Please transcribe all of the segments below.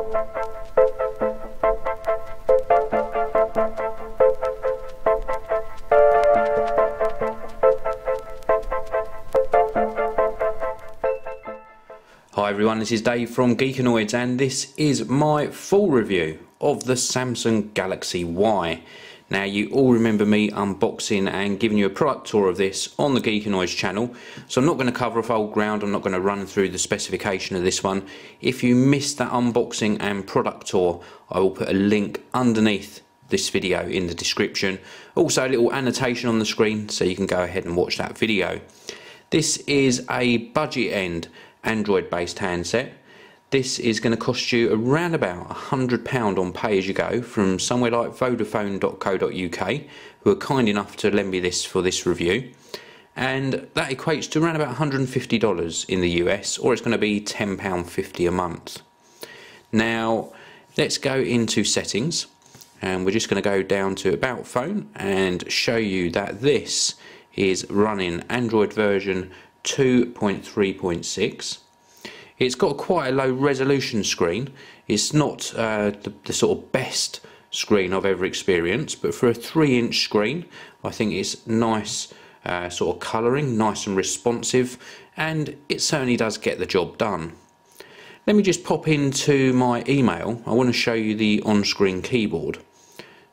Hi everyone, this is Dave from Geekanoids and this is my full review of the Samsung Galaxy Y. Now you all remember me unboxing and giving you a product tour of this on the Geekanoids channel, so I'm not going to cover off old ground. I'm not going to run through the specification of this one. If you missed that unboxing and product tour, I will put a link underneath this video in the description. Also a little annotation on the screen so you can go ahead and watch that video. This is a budget end Android based handset. This is going to cost you around about £100 on pay as you go from somewhere like vodafone.co.uk, who are kind enough to lend me this for this review, and that equates to around about $150 in the US, or it's going to be £10.50 a month. Now let's go into settings and we're just going to go down to about phone and show you that this is running Android version 2.3.6. It's got quite a low resolution screen. It's not the sort of best screen I've ever experienced, but for a 3-inch screen I think it's nice sort of colouring, nice and responsive, and it certainly does get the job done. Let me just pop into my email. I want to show you the on-screen keyboard,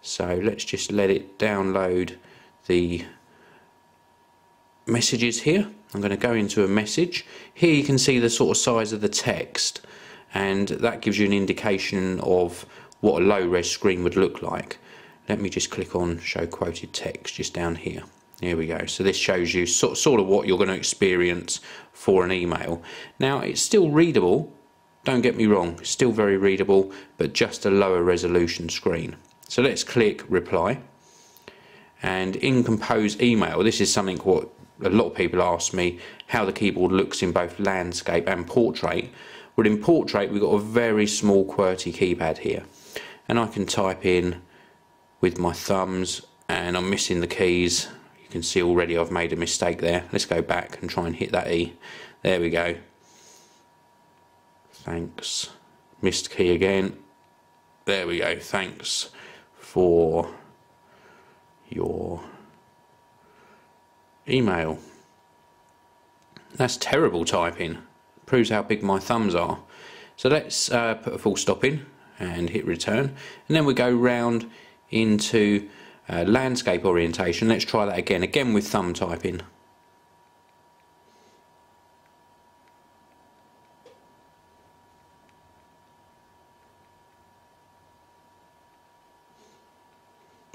so let's just let it download the messages here. I'm going to go into a message. Here you can see the sort of size of the text, and that gives you an indication of what a low res screen would look like. Let me just click on show quoted text just down here. Here we go. So this shows you sort of what you're going to experience for an email. Now it's still readable, don't get me wrong, it's still very readable, but just a lower resolution screen. So let's click reply, and in compose email, this is something what a lot of people ask me, how the keyboard looks in both landscape and portrait. Well, in portrait we've got a very small QWERTY keypad here, and I can type in with my thumbs and I'm missing the keys. You can see already I've made a mistake there. Let's go back and try and hit that E. There we go. Thanks. Missed key again. There we go. Thanks for your email. That's terrible typing. Proves how big my thumbs are. So let's put a full stop in and hit return, and then we go round into landscape orientation. Let's try that again with thumb typing.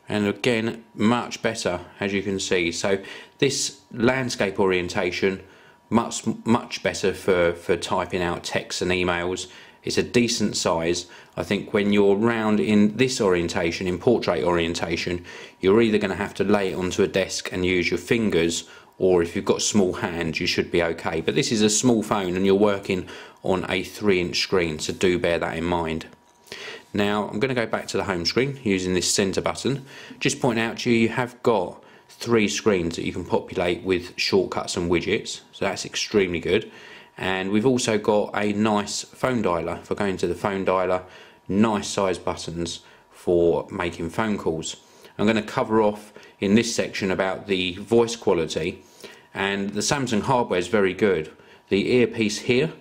And again, much better, as you can see. So this landscape orientation, much better for typing out text and emails. It's a decent size. I think when you're round in this orientation, in portrait orientation, you're either going to have to lay it onto a desk and use your fingers, or if you've got small hands you should be okay. But this is a small phone and you're working on a 3-inch screen, so do bear that in mind. Now I'm going to go back to the home screen using this center button. Just point out to you, you have got 3 screens that you can populate with shortcuts and widgets, so that's extremely good. And we've also got a nice phone dialer. If I go into the phone dialer, nice size buttons for making phone calls. I'm going to cover off in this section about the voice quality, and the Samsung hardware is very good. The earpiece here,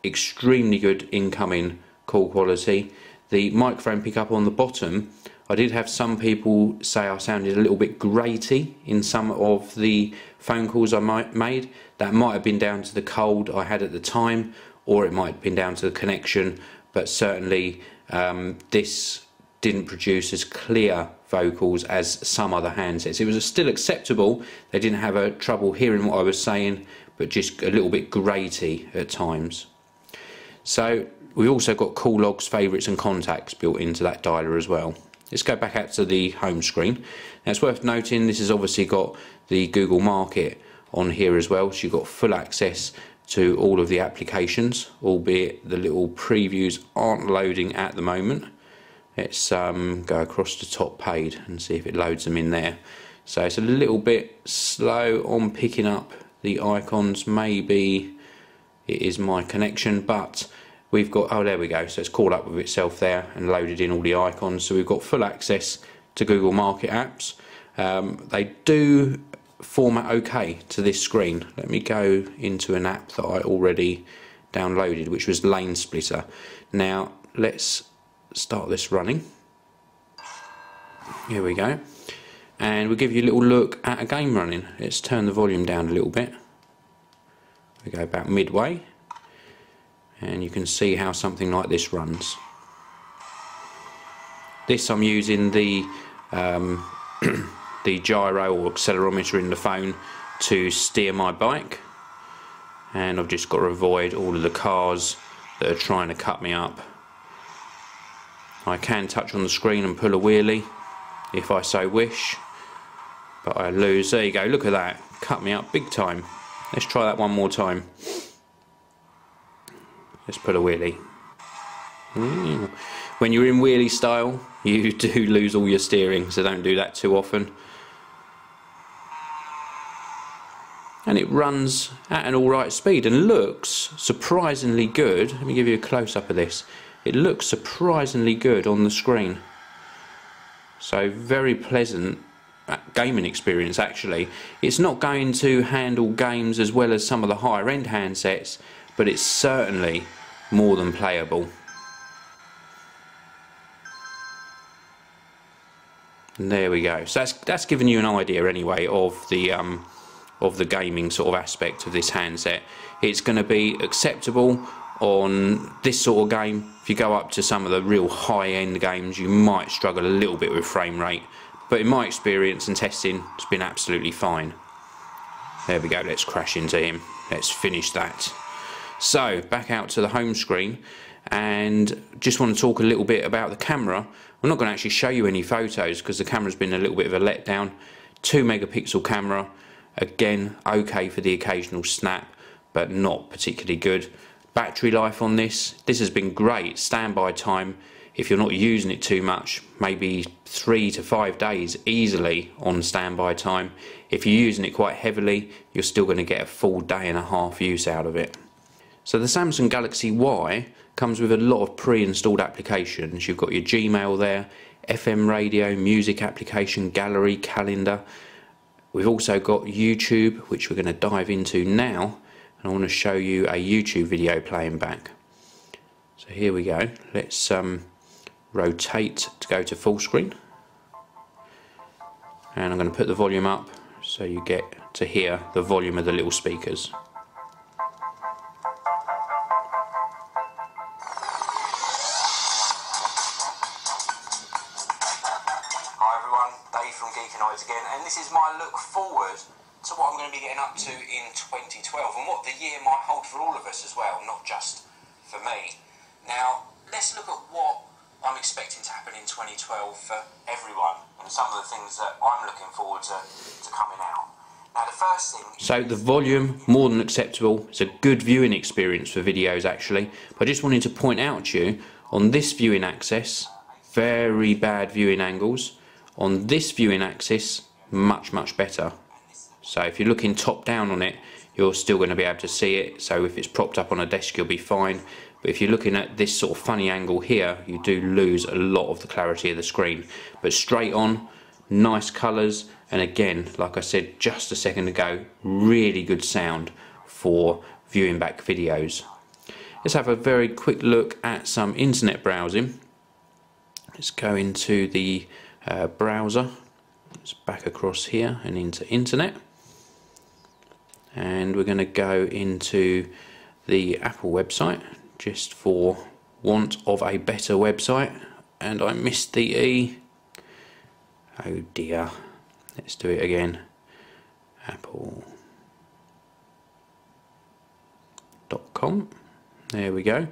extremely good incoming call quality. The microphone pickup on the bottom, I did have some people say I sounded a little bit grating in some of the phone calls I made. That might have been down to the cold I had at the time, or it might have been down to the connection, but certainly this didn't produce as clear vocals as some other handsets. It was still acceptable. They didn't have a trouble hearing what I was saying, but just a little bit grating at times. So we've also got call logs, favourites and contacts built into that dialer as well. Let's go back out to the home screen. Now it's worth noting this has obviously got the Google Market on here as well, so you've got full access to all of the applications, albeit the little previews aren't loading at the moment. Let's go across to top page and see if it loads them in there. So it's a little bit slow on picking up the icons. Maybe it is my connection, but we've got, oh there we go, so it's caught up with itself there and loaded in all the icons. So we've got full access to Google Market apps. They do format okay to this screen. Let me go into an app that I already downloaded, which was Lane Splitter. Now let's start this running. Here we go, and we'll give you a little look at a game running. Let's turn the volume down a little bit. We go about midway, and you can see how something like this runs. This I'm using the the gyro or accelerometer in the phone to steer my bike, and I've just got to avoid all of the cars that are trying to cut me up. I can touch on the screen and pull a wheelie if I so wish, but I lose. There you go, look at that, cut me up big time. Let's try that one more time. Let's pull a wheelie. When you're in wheelie style, you do lose all your steering, so don't do that too often. And it runs at an alright speed and looks surprisingly good. Let me give you a close-up of this. It looks surprisingly good on the screen. So very pleasant gaming experience actually. It's not going to handle games as well as some of the higher end handsets, but it's certainly more than playable. And there we go. So that's given you an idea anyway of the gaming sort of aspect of this handset. It's going to be acceptable on this sort of game. If you go up to some of the real high-end games, you might struggle a little bit with frame rate, but in my experience and testing, it's been absolutely fine. There we go, let's crash into him. Let's finish that. So back out to the home screen, and just want to talk a little bit about the camera. I'm not going to actually show you any photos because the camera's been a little bit of a letdown. 2 megapixel camera, again okay for the occasional snap, but not particularly good. Battery life on this has been great. Standby time, if you're not using it too much, maybe 3 to 5 days easily on standby time. If you're using it quite heavily, you're still going to get a full day and a half use out of it. So the Samsung Galaxy Y comes with a lot of pre-installed applications. You've got your Gmail there, FM radio, music application, gallery, calendar. We've also got YouTube, which we're going to dive into now. I want to show you a YouTube video playing back. So here we go. Let's rotate to go to full screen, and I'm going to put the volume up so you get to hear the volume of the little speakers. Hi everyone, Dave from Geek and Eyes again, and this is my look forward to what I'm going to be getting up to in 2012 and what the year might hold for all of us as well, not just for me. Now, let's look at what I'm expecting to happen in 2012 for everyone and some of the things that I'm looking forward to coming out. Now, the first thing... So the volume, more than acceptable. It's a good viewing experience for videos actually. But I just wanted to point out to you, on this viewing axis, very bad viewing angles. On this viewing axis, much, much better. So if you're looking top down on it, you're still going to be able to see it. So if it's propped up on a desk, you'll be fine. But if you're looking at this sort of funny angle here, you do lose a lot of the clarity of the screen. But straight on, nice colours, and again, like I said just a second ago, really good sound for viewing back videos. Let's have a very quick look at some internet browsing. Let's go into the browser. Let's back across here and into internet. And we're going to go into the Apple website just for want of a better website, and I missed the E. Oh dear. Let's do it again. Apple.com. There we go.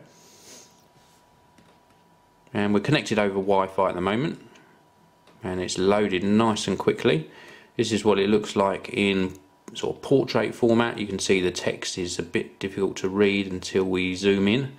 And we're connected over Wi-Fi at the moment, and it's loaded nice and quickly. This is what it looks like in sort of portrait format. You can see the text is a bit difficult to read until we zoom in,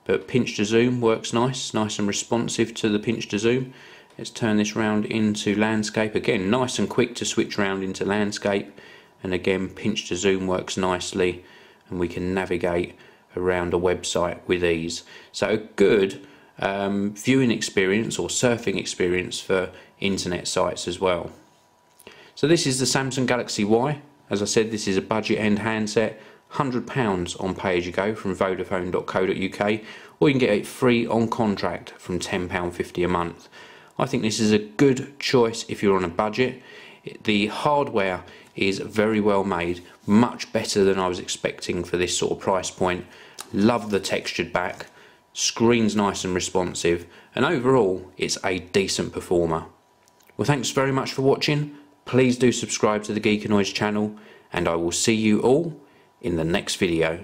but pinch to zoom works nice and responsive to the pinch to zoom. Let's turn this round into landscape. Again, nice and quick to switch round into landscape, and again pinch to zoom works nicely, and we can navigate around a website with ease. So a good viewing experience or surfing experience for internet sites as well. So this is the Samsung Galaxy Y. As I said, this is a budget end handset, £100 on pay-as-you-go from Vodafone.co.uk, or you can get it free on contract from £10.50 a month. I think this is a good choice if you're on a budget. The hardware is very well made, much better than I was expecting for this sort of price point. Love the textured back, screen's nice and responsive, and overall it's a decent performer. Well, thanks very much for watching. Please do subscribe to the Geekanoids channel, and I will see you all in the next video.